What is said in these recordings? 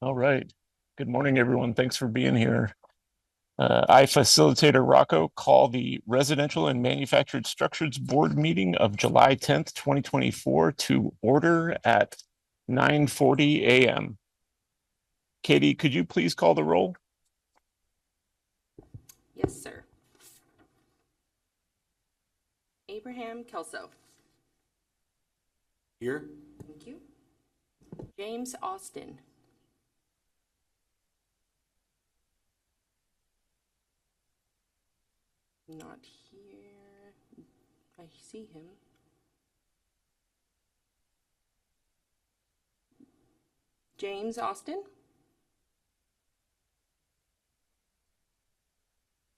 All right. Good morning, everyone. Thanks for being here. I, Facilitator Rocco, call the Residential and Manufactured Structures Board meeting of July 10th, 2024 to order at 9:40 a.m. Katie, could you please call the roll? Yes, sir. Abraham Kelso. Here. Thank you. James Austin. Not here. I see him. James Austin.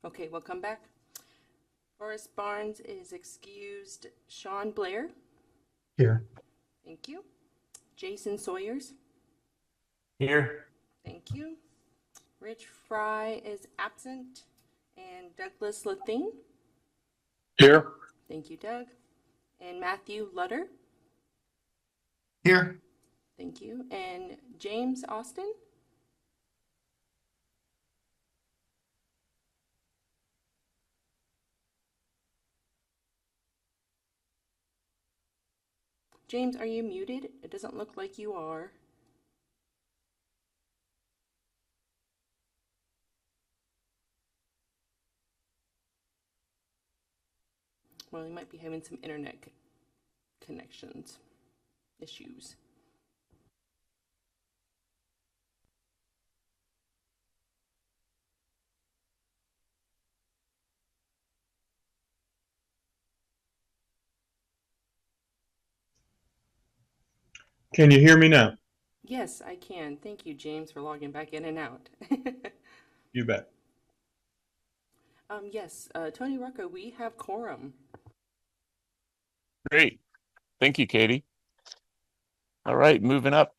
Okay, we'll come back. Forrest Barnes is excused. Sean Blair. Here. Thank you. Jason Sawyers. Here. Thank you. Rich Fry is absent. And Douglas Lathine. Here. Thank you, Doug. And Matthew Lutter. Here. Thank you. And James Austin. James, are you muted? It doesn't look like you are. Well, you might be having some internet connections issues. Can you hear me now? Yes, I can. Thank you, James, for logging back in and out. You bet. Yes, Tony Rocco, we have quorum. Great. Thank you, Katie. All right, moving up.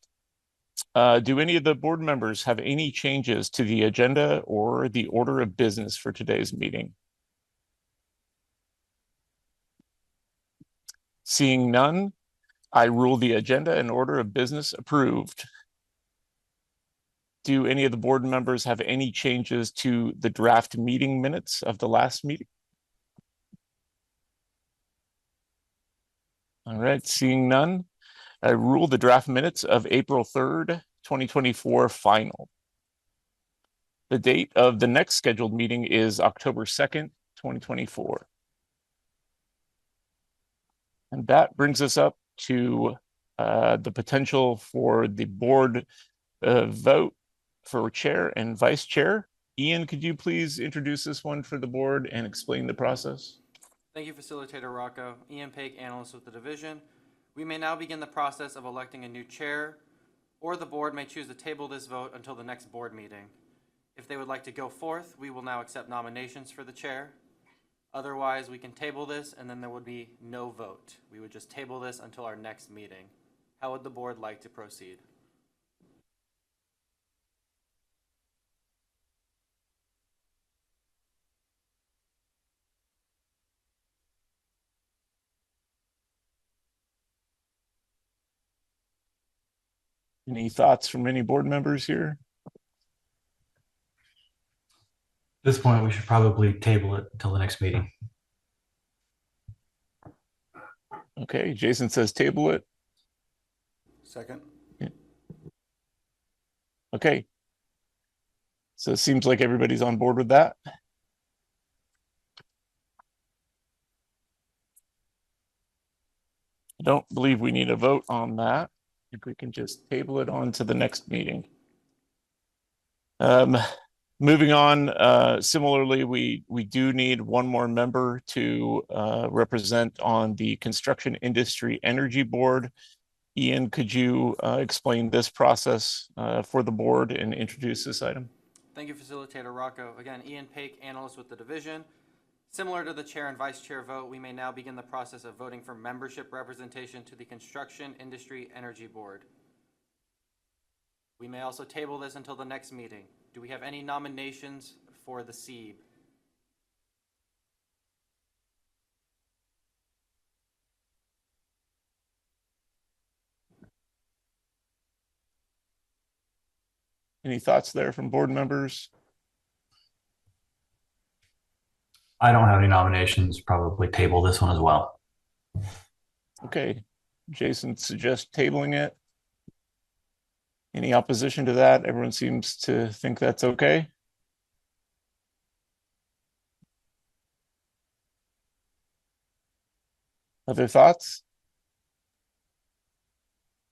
Do any of the board members have any changes to the agenda or the order of business for today's meeting? Seeing none, I rule the agenda and order of business approved. Do any of the board members have any changes to the draft meeting minutes of the last meeting? All right, seeing none, I rule the draft minutes of April 3rd, 2024 final. The date of the next scheduled meeting is October 2nd, 2024. And that brings us up to the potential for the board vote for chair and vice chair. Ian, could you please introduce this one for the board and explain the process? Thank you, Facilitator Rocco. Ian Pake, analyst with the division. We may now begin the process of electing a new chair, or the board may choose to table this vote until the next board meeting. If they would like to go forth, we will now accept nominations for the chair. Otherwise, we can table this and then there would be no vote. We would just table this until our next meeting. How would the board like to proceed? Any thoughts from any board members here? At this point, we should probably table it until the next meeting. Okay, Jason says table it. Second. Okay. So it seems like everybody's on board with that. I don't believe we need a vote on that. If we can just table it on to the next meeting. Moving on, similarly, we do need one more member to represent on the Construction Industry Energy Board. Ian, could you explain this process for the board and introduce this item? Thank you, Facilitator Rocco. Again, Ian Pake, analyst with the division. Similar to the chair and vice chair vote, we may now begin the process of voting for membership representation to the Construction Industry Energy Board. We may also table this until the next meeting. Do we have any nominations for the SEEB? Any thoughts there from board members? I don't have any nominations. Probably table this one as well. Okay, Jason suggests tabling it. Any opposition to that? Everyone seems to think that's okay. Other thoughts?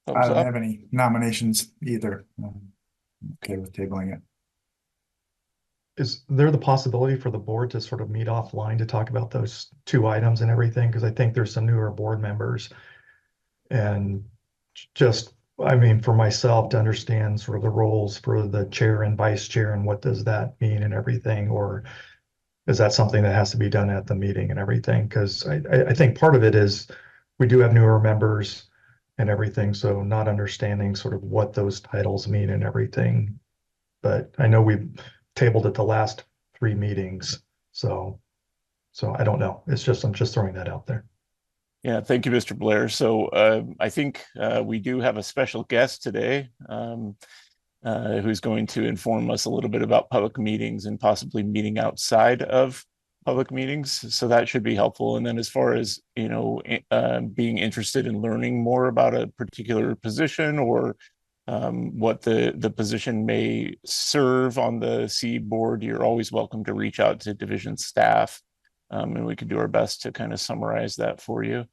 I Thumbs don't up. have any nominations either. Okay with tabling it. Is there the possibility for the board to sort of meet offline to talk about those two items and everything? Because I think there's some newer board members. And just, I mean, for myself to understand sort of the roles for the chair and vice chair and what does that mean and everything, or is that something that has to be done at the meeting and everything? Because I think part of it is we do have newer members and everything, so not understanding sort of what those titles mean and everything. But I know we've tabled it the last 3 meetings, so I don't know. It's just, I'm just throwing that out there. Yeah, thank you, Mr. Blair. So I think we do have a special guest today who's going to inform us a little bit about public meetings and possibly meeting outside of public meetings. So that should be helpful. And then as far as, you know, being interested in learning more about a particular position or what the position may serve on the C board, you're always welcome to reach out to division staff. And we can do our best to kind of summarize that for you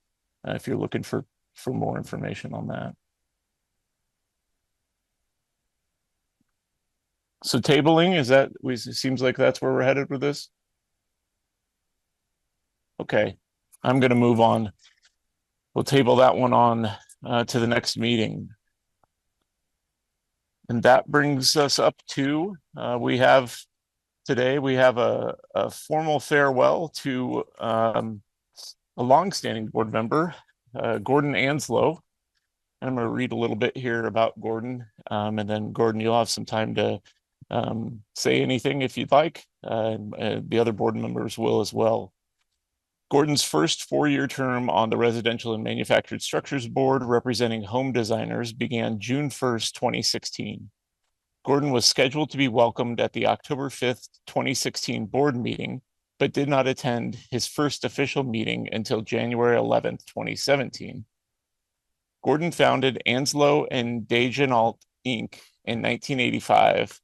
if you're looking for more information on that. So tabling, is that, it seems like that's where we're headed with this? Okay, I'm going to move on. We'll table that one on to the next meeting. And that brings us up to, today we have a formal farewell to a longstanding board member, Gordon Anslow. And I'm going to read a little bit here about Gordon. And then Gordon, you'll have some time to say anything if you'd like. The other board members will as well. Gordon's first 4-year term on the Residential and Manufactured Structures Board representing home designers began June 1st, 2016. Gordon was scheduled to be welcomed at the October 5th, 2016 board meeting, but did not attend his first official meeting until January 11th, 2017. Gordon founded Anslow and Degenalt Inc. in 1985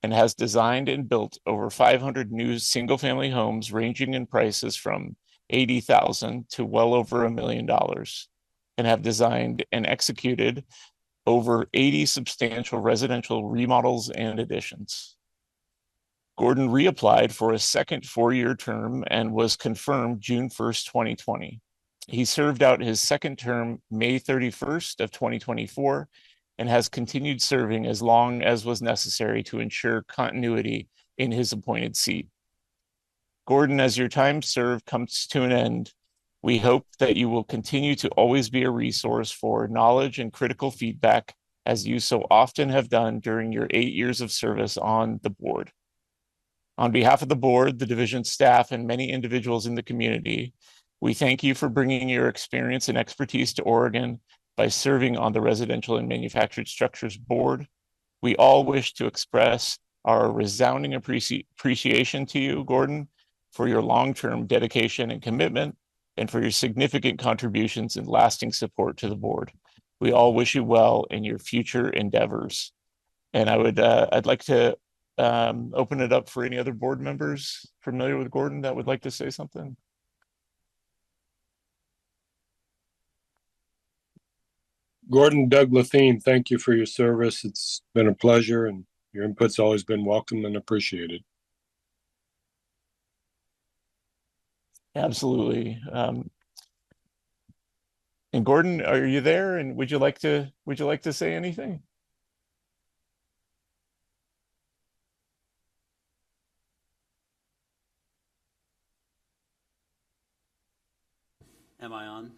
and has designed and built over 500 new single-family homes ranging in prices from $80,000 to well over $1 million, and have designed and executed over 80 substantial residential remodels and additions. Gordon reapplied for a second 4-year term and was confirmed June 1st, 2020. He served out his second term May 31st of 2024 and has continued serving as long as was necessary to ensure continuity in his appointed seat. Gordon, as your time served comes to an end, we hope that you will continue to always be a resource for knowledge and critical feedback, as you so often have done during your 8 years of service on the board. On behalf of the board, the division staff, and many individuals in the community, we thank you for bringing your experience and expertise to Oregon by serving on the Residential and Manufactured Structures Board. We all wish to express our resounding appreciation to you, Gordon, for your long-term dedication and commitment, and for your significant contributions and lasting support to the board. We all wish you well in your future endeavors. And I'd like to open it up for any other board members familiar with Gordon that would like to say something. Gordon, Doug Lethine, thank you for your service. It's been a pleasure, and your input's always been welcome and appreciated. Absolutely. And Gordon, are you there? And would you like to say anything? Am I on?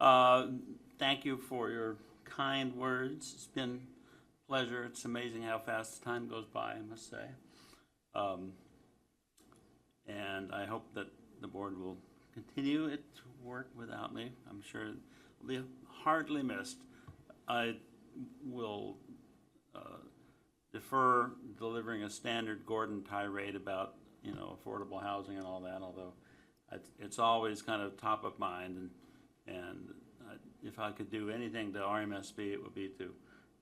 Okay. Thank you for your kind words. It's been a pleasure. It's amazing how fast time goes by, I must say. And I hope that the board will continue its work without me. I'm sure it'll be hardly missed. I will defer delivering a standard Gordon tirade about, affordable housing and all that, although it's always kind of top of mind. And if I could do anything to RMSB, it would be to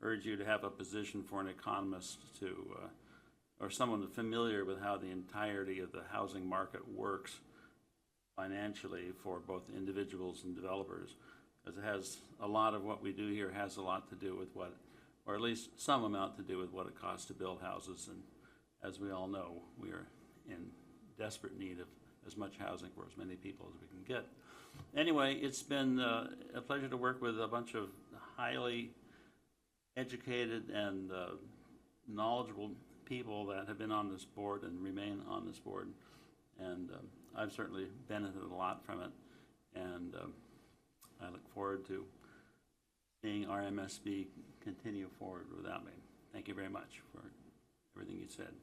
urge you to have a position for an economist or someone familiar with how the entirety of the housing market works financially for both individuals and developers, because it has a lot of what we do here has a lot to do with or at least some amount to do with what it costs to build houses. And as we all know, we are in desperate need of as much housing for as many people as we can get. Anyway, it's been a pleasure to work with a bunch of highly educated and knowledgeable people that have been on this board and remain on this board. And I've certainly benefited a lot from it. And I look forward to seeing RMSB continue forward without me. Thank you very much for everything you said.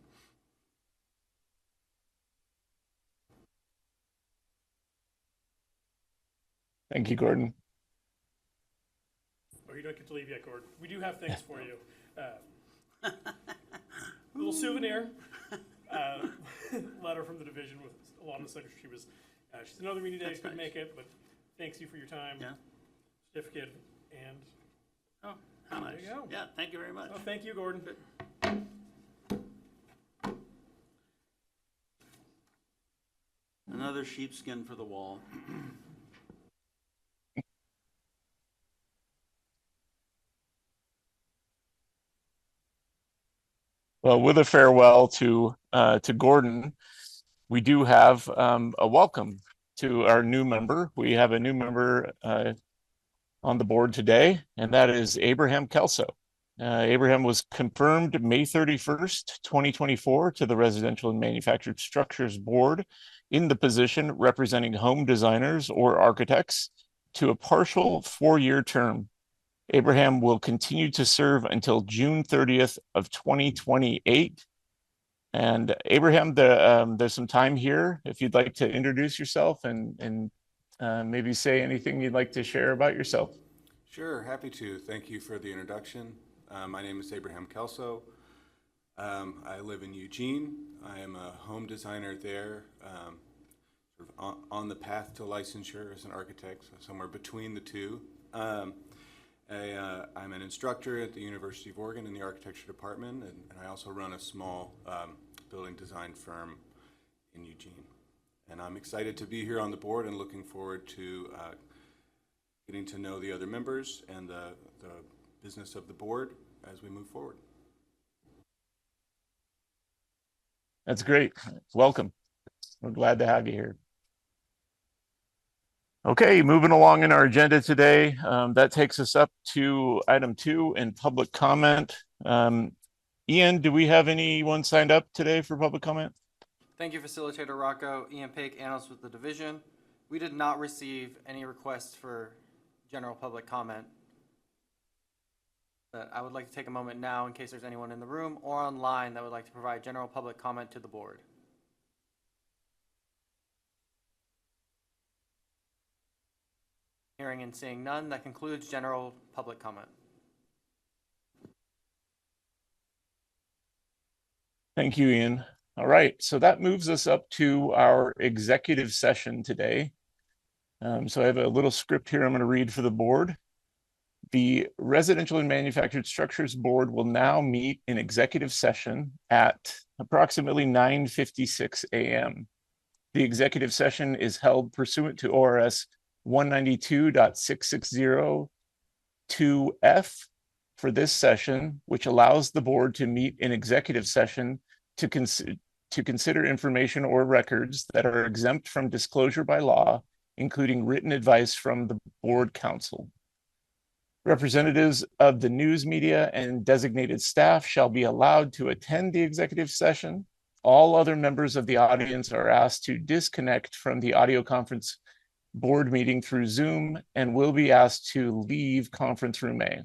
Thank you, Gordon. Oh, you don't get to leave yet, Gordon. We do have things for you. A little souvenir letter from the division with along the subject. She's another meeting day. She couldn't make it, but thanks you for your time. Yeah. Certificate and. Oh, how nice. There you go. Yeah, thank you very much. Oh, thank you, Gordon. Another sheepskin for the wall. Well, with a farewell to Gordon, we do have a welcome to our new member. We have a new member on the board today, and that is Abraham Kelso. Abraham was confirmed May 31st, 2024 to the Residential and Manufactured Structures Board in the position representing home designers or architects to a partial 4-year term. Abraham will continue to serve until June 30th of 2028. And Abraham, there's some time here if you'd like to introduce yourself and maybe say anything you'd like to share about yourself. Sure, happy to. Thank you for the introduction. My name is Abraham Kelso. I live in Eugene. I am a home designer there, sort of on the path to licensure as an architect, so somewhere between the two. I'm an instructor at the University of Oregon in the architecture department, and I also run a small building design firm in Eugene. And I'm excited to be here on the board and looking forward to getting to know the other members and the business of the board as we move forward. That's great. Welcome. We're glad to have you here. Okay, moving along in our agenda today, that takes us up to item 2 and public comment. Ian, do we have anyone signed up today for public comment? Thank you, Facilitator Rocco. Ian Pake, analyst with the division. We did not receive any requests for general public comment. But I would like to take a moment now in case there's anyone in the room or online that would like to provide general public comment to the board. Hearing and seeing none, that concludes general public comment. Thank you, Ian. All right, so that moves us up to our executive session today. So I have a little script here I'm going to read for the board. The Residential and Manufactured Structures Board will now meet in executive session at approximately 9:56 a.m. The executive session is held pursuant to ORS 192.6602F for this session, which allows the board to meet in executive session to consider information or records that are exempt from disclosure by law, including written advice from the board counsel. Representatives of the news media and designated staff shall be allowed to attend the executive session. All other members of the audience are asked to disconnect from the audio conference board meeting through Zoom and will be asked to leave conference room A.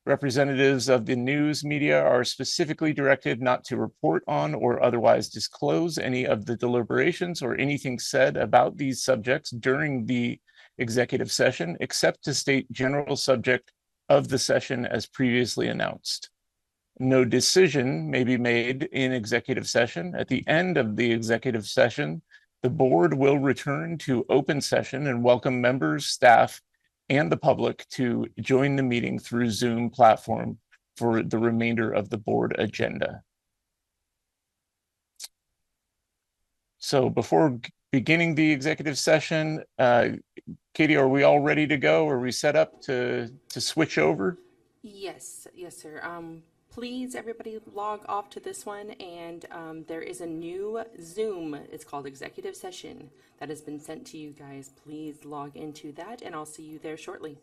Representatives of the news media are specifically directed not to report on or otherwise disclose any of the deliberations or anything said about these subjects during the executive session, except to state general subject of the session as previously announced. No decision may be made in executive session. At the end of the executive session, the board will return to open session and welcome members, staff, and the public to join the meeting through Zoom platform for the remainder of the board agenda. So before beginning the executive session, Katie, are we all ready to go? Are we set up to switch over? Yes, yes, sir. Please, everybody log off to this one, and there is a new Zoom. It's called Executive Session that has been sent to you guys. Please log into that, and I'll see you there shortly.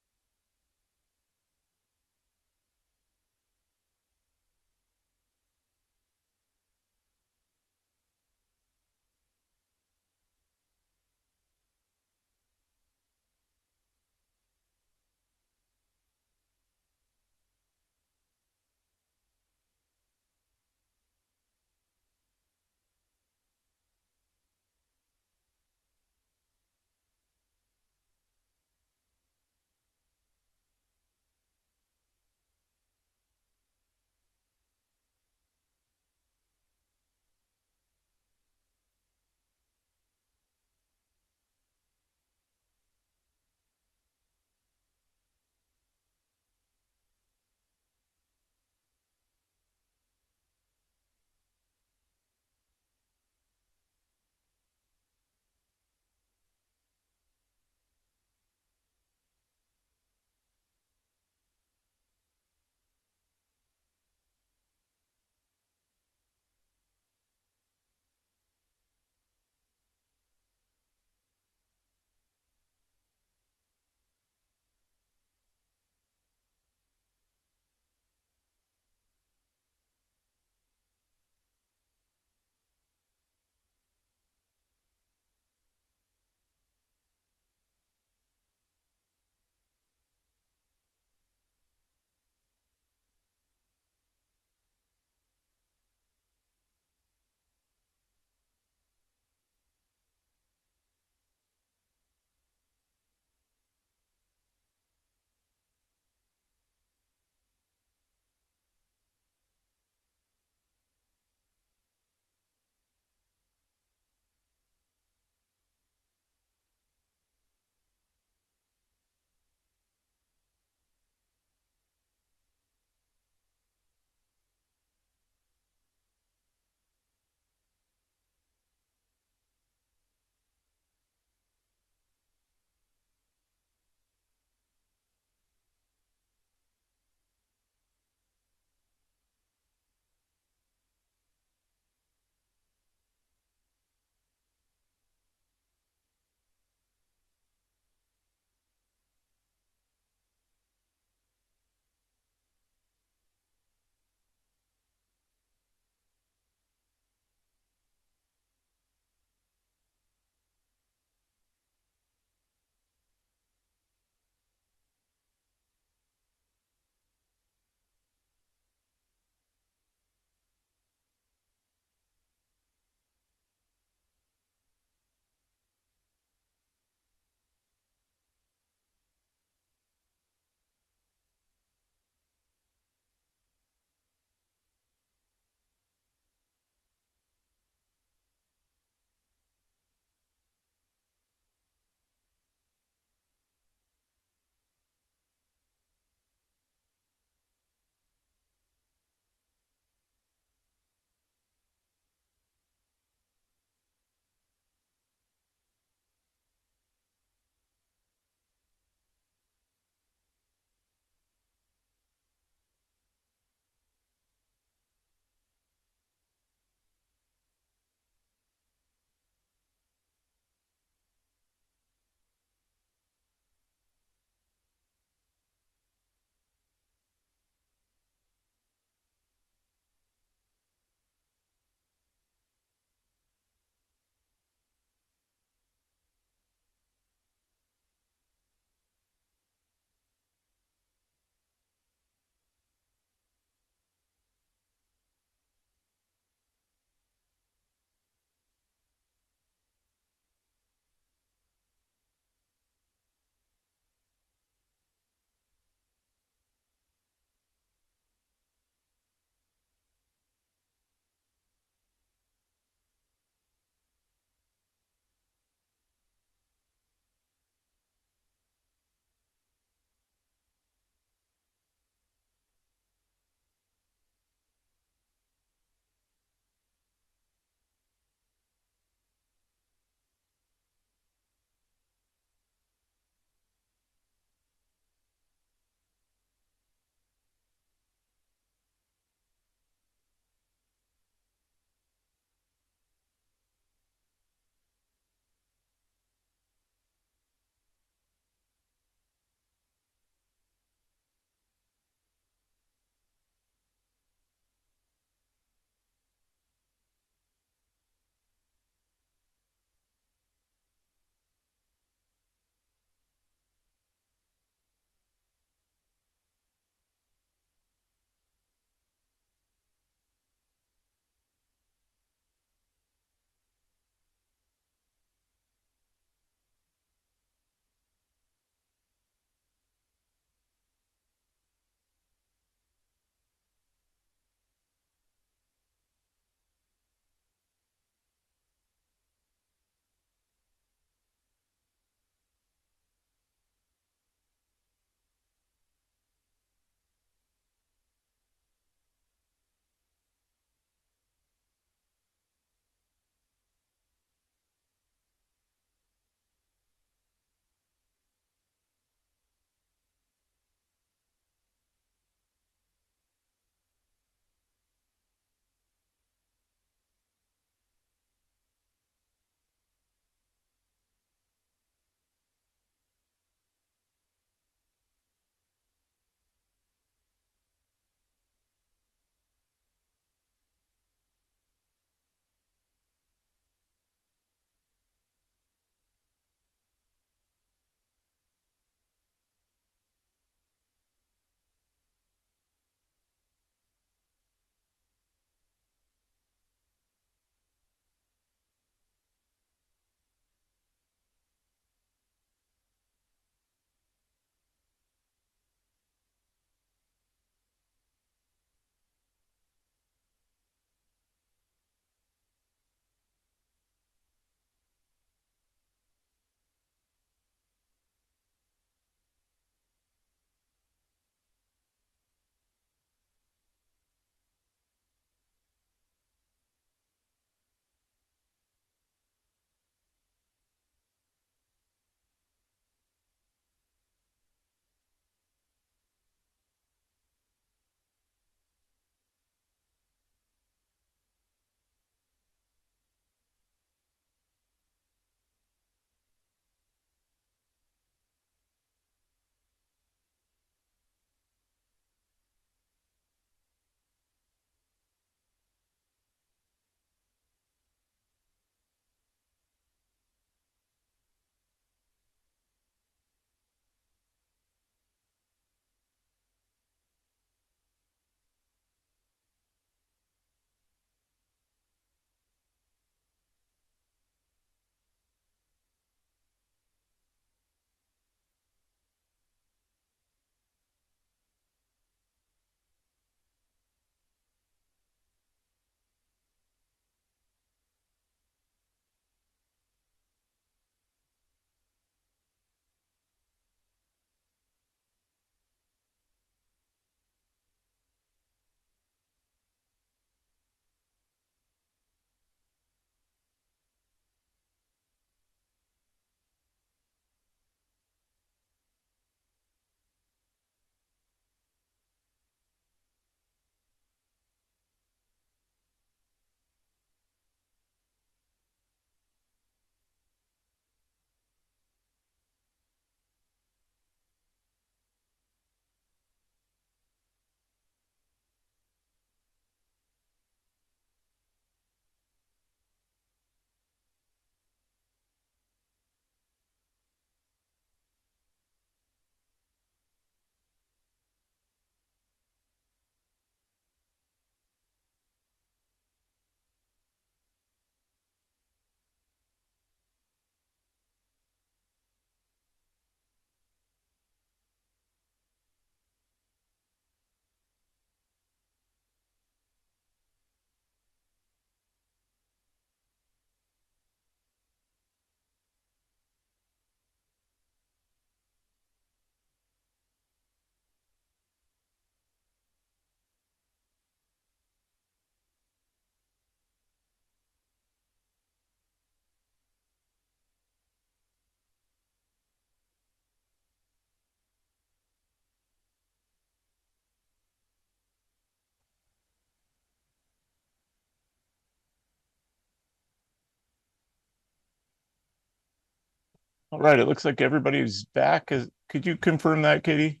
All right, it looks like everybody's back. Could you confirm that, Katie?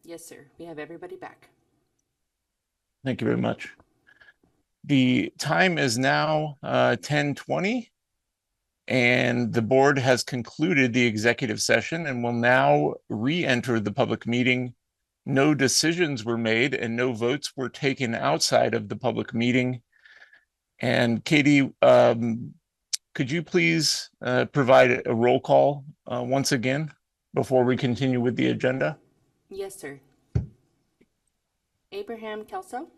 Yes, sir. We have everybody back. Thank you very much. The time is now 10:20, and the board has concluded the executive session and will now re-enter the public meeting. No decisions were made and no votes were taken outside of the public meeting. And Katie, could you please provide a roll call once again before we continue with the agenda? Yes, sir. Abraham Kelso.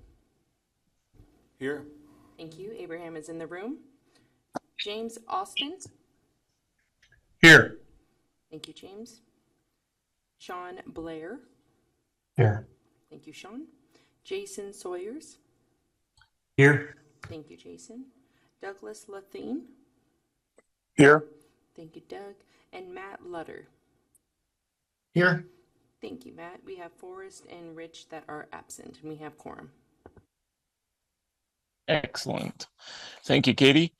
Here. Thank you. Abraham is in the room. James Austin. Here. Thank you, James. Sean Blair. Here. Thank you, Sean. Jason Sawyers. Here. Thank you, Jason. Douglas Lathine. Here. Thank you, Doug. And Matt Lutter. Here. Thank you, Matt. We have Forrest and Rich that are absent, and we have quorum. Excellent. Thank you, Katie.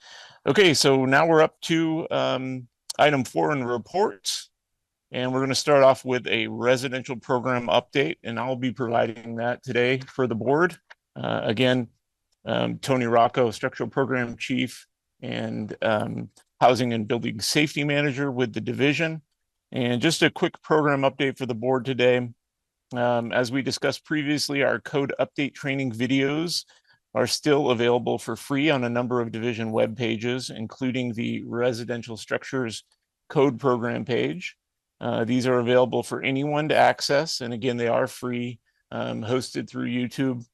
Okay, so now we're up to item 4 in the reports, and we're going to start off with a residential program update, and I'll be providing that today for the board. Again, Tony Rocco, Structural Program Chief and Housing and Building Safety Manager with the division. And just a quick program update for the board today. As we discussed previously, our code update training videos are still available for free on a number of division web pages, including the Residential Structures Code Program page. These are available for anyone to access, and again, they are free, hosted through YouTube.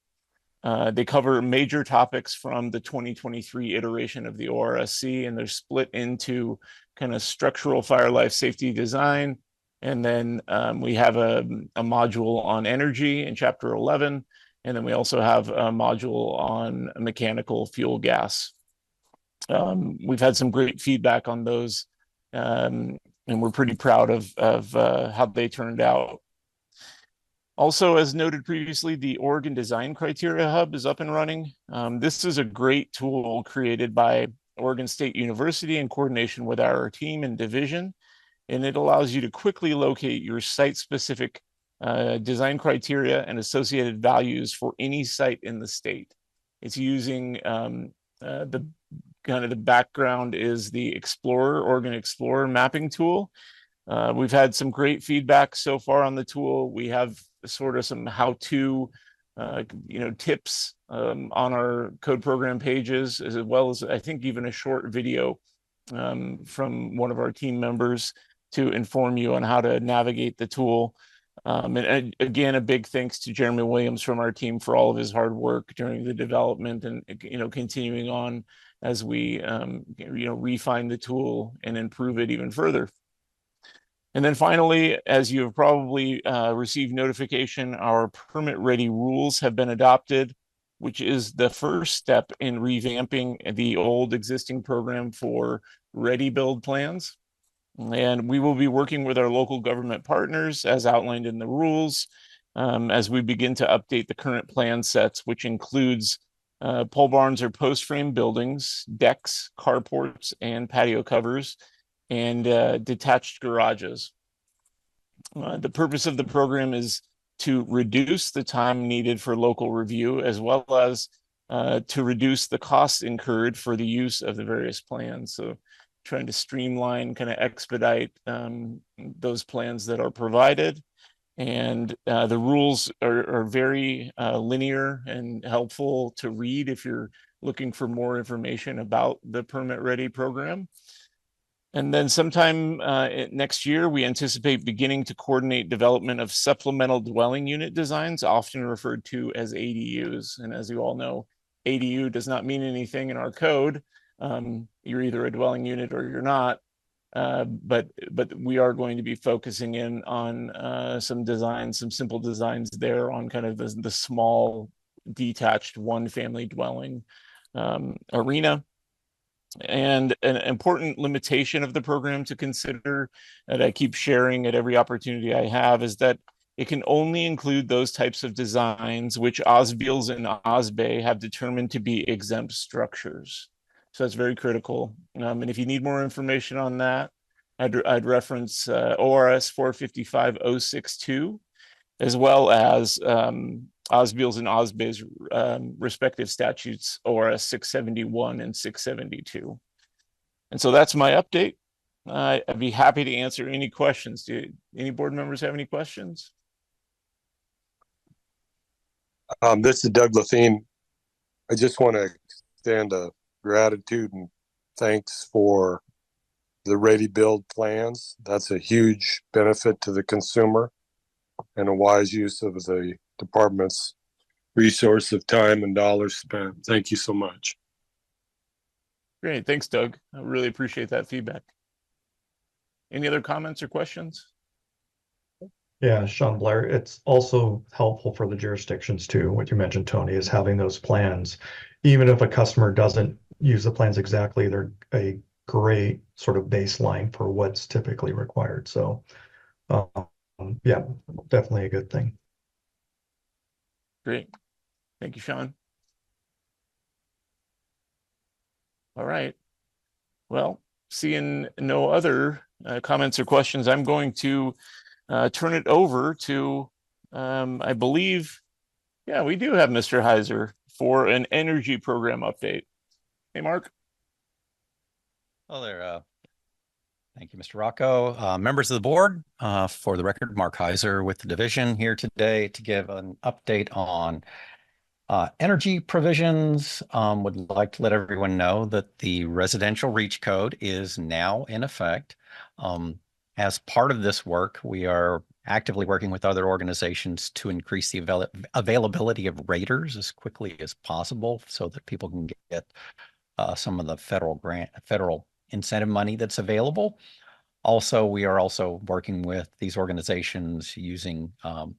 They cover major topics from the 2023 iteration of the ORSC, and they're split into kind of structural fire life safety design. And then we have a module on energy in chapter 11. And then we also have a module on mechanical fuel gas. We've had some great feedback on those, and we're pretty proud of how they turned out. Also, as noted previously, the Oregon Design Criteria Hub is up and running. This is a great tool created by Oregon State University in coordination with our team and division, and it allows you to quickly locate your site-specific design criteria and associated values for any site in the state. It's using the background is the Explorer, Oregon Explorer mapping tool. We've had some great feedback so far on the tool. We have sort of some how-to tips on our code program pages, as well as I think even a short video from one of our team members to inform you on how to navigate the tool. And again, a big thanks to Jeremy Williams from our team for all of his hard work during the development and continuing on as we refine the tool and improve it even further. And then finally, as you have probably received notification, our permit ready rules have been adopted, which is the first step in revamping the old existing program for ready build plans. And we will be working with our local government partners as outlined in the rules as we begin to update the current plan sets, which includes pole barns or post frame buildings, decks, carports, and patio covers, and detached garages. The purpose of the program is to reduce the time needed for local review, as well as to reduce the costs incurred for the use of the various plans. So trying to streamline, kind of expedite those plans that are provided. And the rules are very linear and helpful to read if you're looking for more information about the Permit Ready program. And then sometime next year, we anticipate beginning to coordinate development of supplemental dwelling unit designs, often referred to as ADUs. And as you all know, ADU does not mean anything in our code. You're either a dwelling unit or you're not. But we are going to be focusing in on some designs, some simple designs there on kind of the small detached one family dwelling arena. And an important limitation of the program to consider that I keep sharing at every opportunity I have is that It can only include those types of designs which OSBILs and OSB have determined to be exempt structures. So that's very critical. And if you need more information on that, I'd reference ORS 455.062, as well as OSBILs and OSBI's respective statutes, ORS 671 and 672. And so that's my update. I'd be happy to answer any questions. Do any board members have any questions? This is Doug Lethine. I just want to extend a gratitude and thanks for the ready build plans. That's a huge benefit to the consumer and a wise use of the department's resource of time and dollars spent. Thank you so much. Great, thanks, Doug. I really appreciate that feedback. Any other comments or questions? Yeah, Sean Blair, it's also helpful for the jurisdictions too. What you mentioned, Tony, is having those plans. Even if a customer doesn't use the plans exactly, they're a great sort of baseline for what's typically required. So, yeah, definitely a good thing. Great. Thank you, Sean. All right. Well, seeing no other comments or questions, I'm going to turn it over to, I believe, yeah, we do have Mr. Heizer for an energy program update. Hey, Mark. Hello there. Thank you, Mr. Rocco. Members of the board, for the record, Mark Heizer with the division here today to give an update on energy provisions. Would like to let everyone know that the residential reach code is now in effect. As part of this work, we are actively working with other organizations to increase the availability of raters as quickly as possible so that people can get some of the federal incentive money that's available. Also, we are also working with these organizations using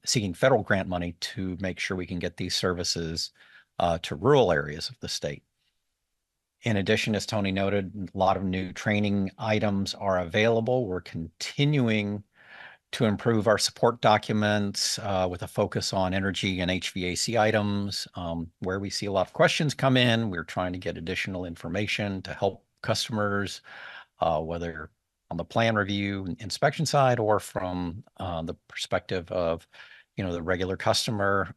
seeking federal grant money to make sure we can get these services to rural areas of the state. In addition, as Tony noted, a lot of new training items are available. We're continuing to improve our support documents with a focus on energy and HVAC items. Where we see a lot of questions come in, we're trying to get additional information to help customers, whether on the plan review inspection side or from the perspective of, the regular customer.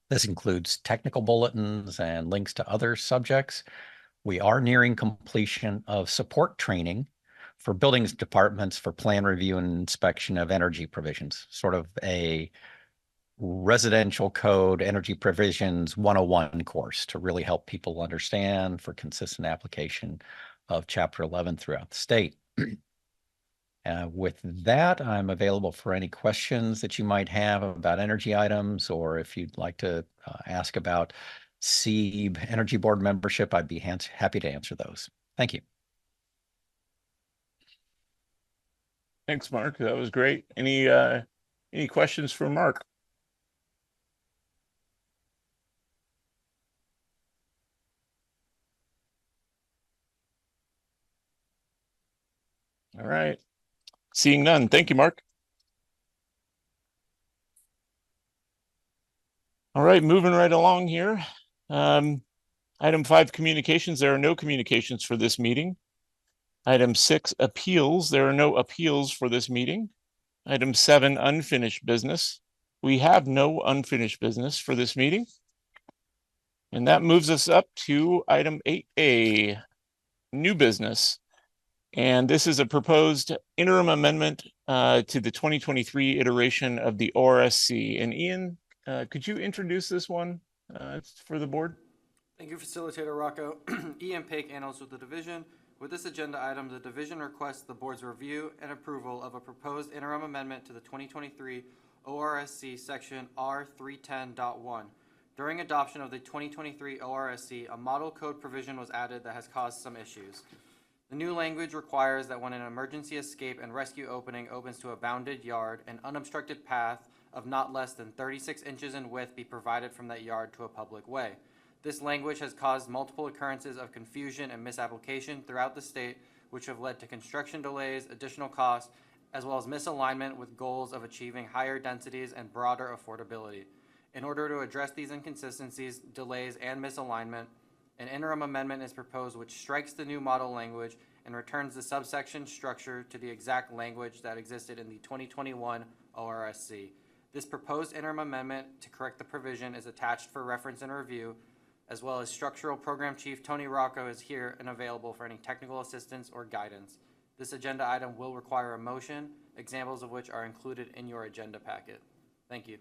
This includes technical bulletins and links to other subjects. We are nearing completion of support training for buildings departments for plan review and inspection of energy provisions, sort of a residential code energy provisions 101 course to really help people understand for consistent application of Chapter 11 throughout the state. With that, I'm available for any questions that you might have about energy items, or if you'd like to ask about SEEB Energy Board membership, I'd be happy to answer those. Thank you. Thanks, Mark. That was great. Any questions for Mark? All right. Seeing none. Thank you, Mark. All right, moving right along here. Item 5, communications. There are no communications for this meeting. Item 6, appeals. There are no appeals for this meeting. Item 7, unfinished business. We have no unfinished business for this meeting. And that moves us up to item 8A, new business. And this is a proposed interim amendment to the 2023 iteration of the ORSC. And Ian, could you introduce this one for the board? Thank you, Facilitator Rocco. Ian Pake, analyst with the division. With this agenda item, the division requests the board's review and approval of a proposed interim amendment to the 2023 ORSC section R310.1. During adoption of the 2023 ORSC, a model code provision was added that has caused some issues. The new language requires that when an emergency escape and rescue opening opens to a bounded yard, an unobstructed path of not less than 36 inches in width be provided from that yard to a public way. This language has caused multiple occurrences of confusion and misapplication throughout the state, which have led to construction delays, additional costs, as well as misalignment with goals of achieving higher densities and broader affordability. In order to address these inconsistencies, delays, and misalignment, an interim amendment is proposed which strikes the new model language and returns the subsection structure to the exact language that existed in the 2021 ORSC. This proposed interim amendment to correct the provision is attached for reference and review, as well as Structural Program Chief Tony Rocco is here and available for any technical assistance or guidance. This agenda item will require a motion, examples of which are included in your agenda packet. Thank you.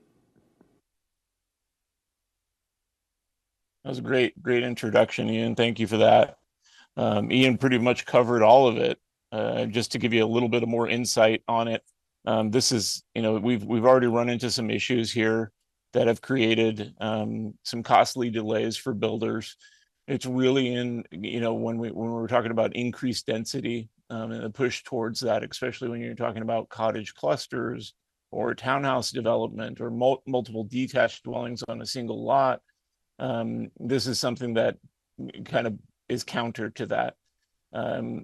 That was a great introduction, Ian. Thank you for that. Ian pretty much covered all of it. Just to give you a little bit of more insight on it, this is, we've already run into some issues here that have created some costly delays for builders. It's really when we're talking about increased density and the push towards that, especially when you're talking about cottage clusters or townhouse development or multiple detached dwellings on a single lot. This is something that kind of is counter to that.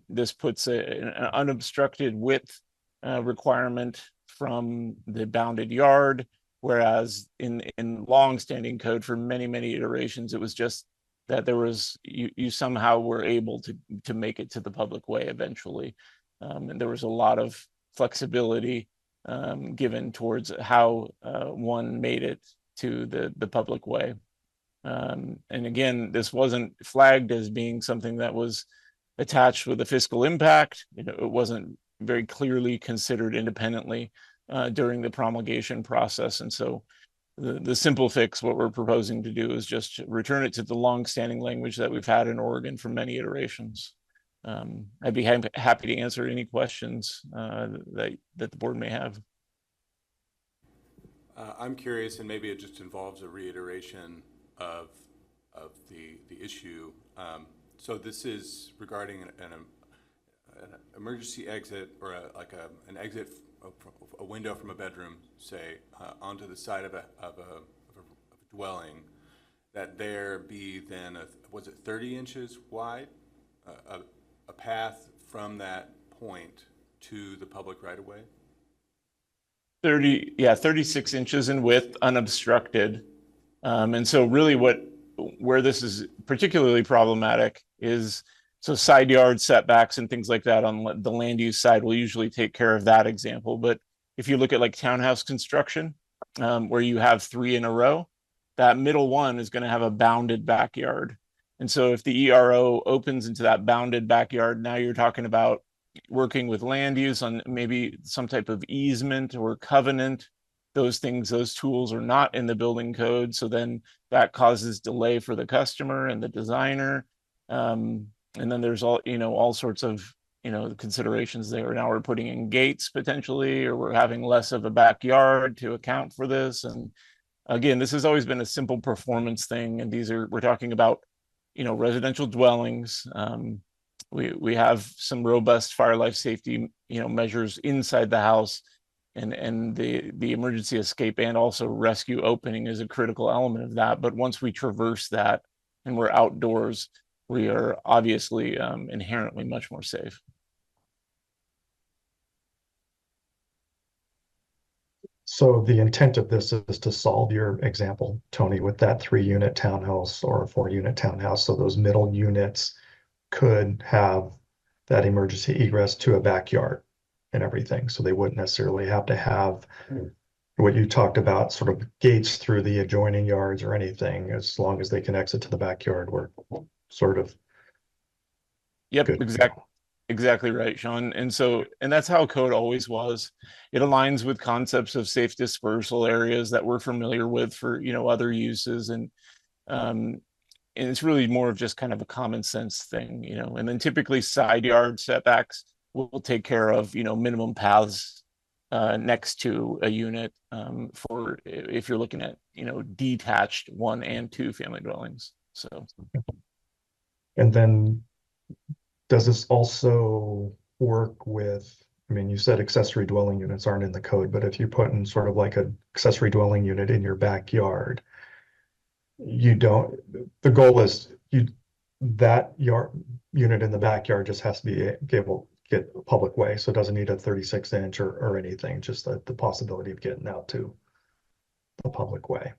This puts an unobstructed width requirement from the bounded yard, whereas in long-standing code for many iterations, it was just that there was you somehow were able to make it to the public way eventually, and there was a lot of flexibility given towards how one made it to the public way. And again, this wasn't flagged as being something that was attached with a fiscal impact. It wasn't very clearly considered independently during the promulgation process. And so the simple fix, what we're proposing to do is just return it to the long-standing language that we've had in Oregon for many iterations. I'd be happy to answer any questions that the board may have. I'm curious, and maybe it just involves a reiteration of the issue. So this is regarding an emergency exit, or an exit, a window from a bedroom, say, onto the side of a dwelling, that there be then was it 30 inches wide, a path from that point to the public right of way? 36 inches in width, unobstructed. And so really where this is particularly problematic is, so side yard setbacks and things like that on the land use side will usually take care of that example. But if you look at like townhouse construction, where you have 3 in a row, that middle one is going to have a bounded backyard. And so if the ERO opens into that bounded backyard, now you're talking about working with land use on maybe some type of easement or covenant. Those tools are not in the building code. So then that causes delay for the customer and the designer. And then there's all sorts of, considerations there. Now we're putting in gates potentially, or we're having less of a backyard to account for this. And again, this has always been a simple performance thing. And we're talking about, residential dwellings. We have some robust fire life safety, measures inside the house. And the emergency escape and also rescue opening is a critical element of that. But once we traverse that and we're outdoors, we are obviously inherently much more safe. So the intent of this is to solve your example, Tony, with that 3-unit townhouse or a 4-unit townhouse. So those middle units could have that emergency egress to a backyard and everything. So they wouldn't necessarily have to have what you talked about, sort of gates through the adjoining yards or anything, as long as they can exit to the backyard. We're sort of. Yep, exactly right, Sean. And that's how code always was. It aligns with concepts of safe dispersal areas that we're familiar with for, other uses. And it's really more of just kind of a common sense thing, and then typically side yard setbacks will take care of, minimum paths next to a unit for if you're looking at, detached 1 and 2 family dwellings. So. And then does this also work with, you said accessory dwelling units aren't in the code, but if you put in sort of like an accessory dwelling unit in your backyard, the goal is that yard unit in the backyard just has to be get a public way, so it doesn't need a 36-inch or anything, just the possibility of getting out to the public way.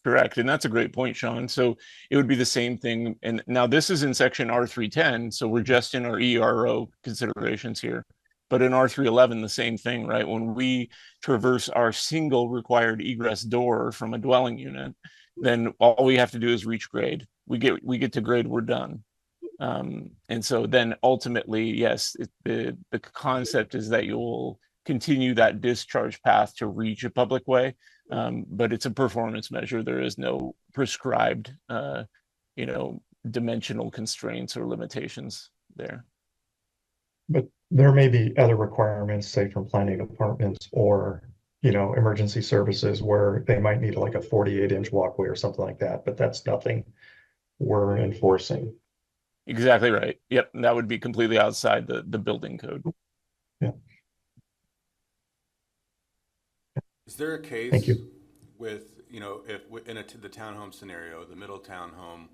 Correct. And that's a great point, Sean. So it would be the same thing. And now this is in section R310. So we're just in our ERO considerations here. But in R311, the same thing, right? When we traverse our single required egress door from a dwelling unit, then all we have to do is reach grade. We get to grade, we're done. And so then ultimately, yes, the concept is that you'll continue that discharge path to reach a public way. But it's a performance measure. There is no prescribed, dimensional constraints or limitations there. But there may be other requirements, say from planning departments or, emergency services where they might need like a 48-inch walkway or something like that, but that's nothing we're enforcing. Exactly right. Yep. That would be completely outside the building code. Yeah. Is there a case Thank you. with, if in the townhome scenario, the middle townhome,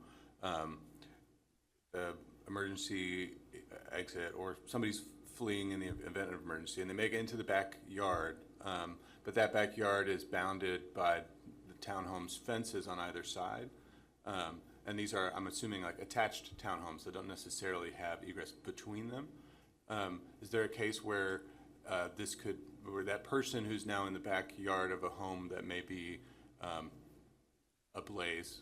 the emergency exit, or somebody's fleeing in the event of emergency and they make it into the backyard, but that backyard is bounded by the townhome's fences on either side? And these are, I'm assuming, like attached townhomes that don't necessarily have egress between them. Is there a case where where that person who's now in the backyard of a home that may be ablaze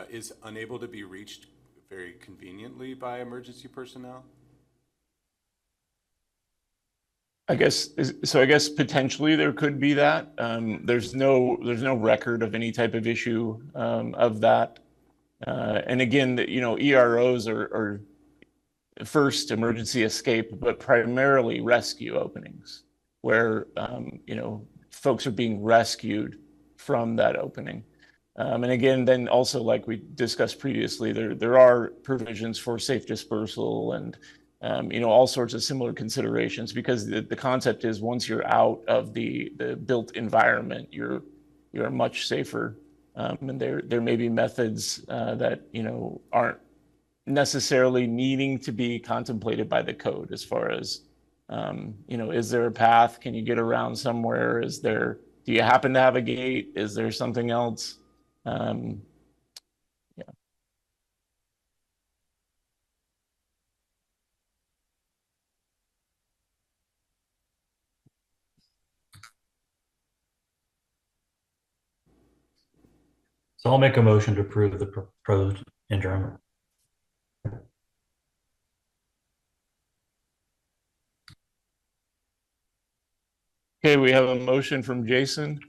is unable to be reached very conveniently by emergency personnel? I guess potentially there could be that. There's no record of any type of issue of that. And again, EROs are first emergency escape, but primarily rescue openings where, folks are being rescued from that opening. And again, then also, like we discussed previously, there are provisions for safe dispersal and, all sorts of similar considerations, because the concept is once you're out of the built environment, you're much safer. And there may be methods that aren't necessarily needing to be contemplated by the code, as far as is there a path? Can you get around somewhere? Do you happen to have a gate? Is there something else? Yeah. So I'll make a motion to approve the proposed interim. Okay, we have a motion from Jason.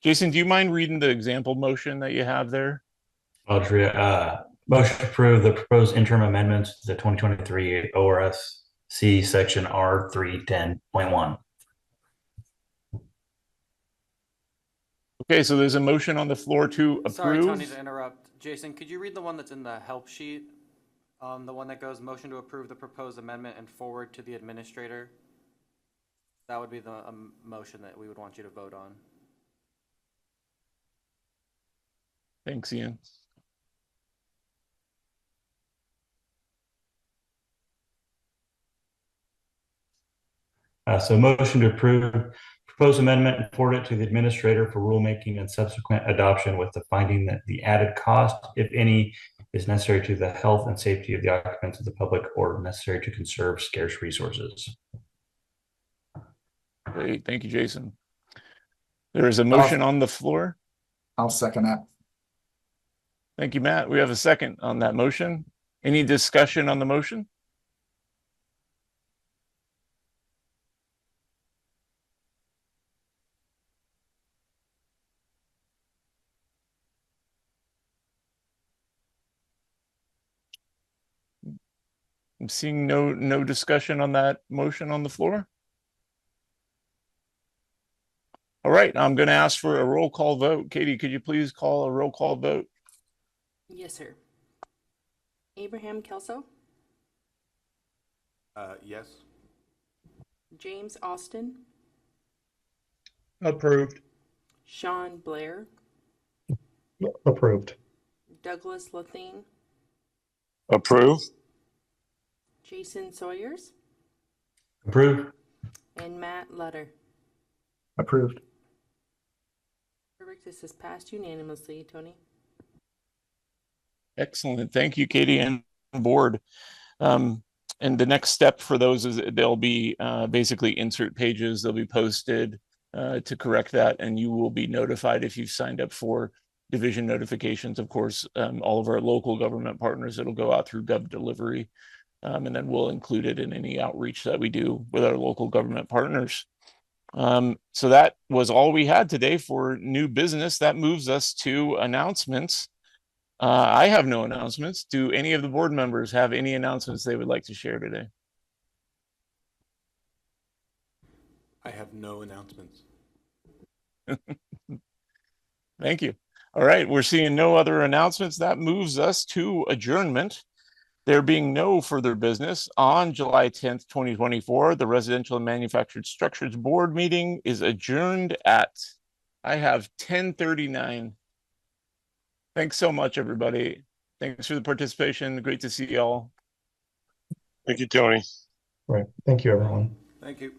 Jason, do you mind reading the example motion that you have there? Audrey, motion to approve the proposed interim amendments to the 2023 ORSC section R310.1. Okay, so there's a motion on the floor to approve. Sorry, Tony, to interrupt. Jason, could you read the one that's in the help sheet? The one that goes motion to approve the proposed amendment and forward to the administrator? That would be the motion that we would want you to vote on. Thanks, Ian. So motion to approve proposed amendment and forward it to the administrator for rulemaking and subsequent adoption, with the finding that the added cost, if any, is necessary to the health and safety of the occupants of the public or necessary to conserve scarce resources. Great, thank you, Jason. There is a motion on the floor. I'll second that. Thank you, Matt. We have a second on that motion. Any discussion on the motion? I'm seeing no discussion on that motion on the floor. All right, I'm going to ask for a roll call vote. Katie, could you please call a roll call vote? Yes, sir. Abraham Kelso, Yes. James Austin, Approved. Sean Blair, Approved. Douglas Lathine, Approve. Jason Sawyers, Approve. And Matt Lutter. Approved. Perfect. This is passed unanimously. Tony? Excellent. Thank you, Katie and board. And the next step for those is they'll be basically insert pages. They'll be posted to correct that, and you will be notified if you've signed up for division notifications. Of course, all of our local government partners, it'll go out through Gov Delivery, and then we'll include it in any outreach that we do with our local government partners. So that was all we had today for new business. That moves us to announcements. I have no announcements. Do any of the board members have any announcements they would like to share today? I have no announcements. Thank you. All right, we're seeing no other announcements. That moves us to adjournment. There being no further business, on July 10th, 2024, the Residential and Manufactured Structures Board meeting is adjourned at, I have 10:39. Thanks so much, everybody. Thanks for the participation. Great to see you all. Thank you, Tony. Right. Thank you, everyone. Thank you.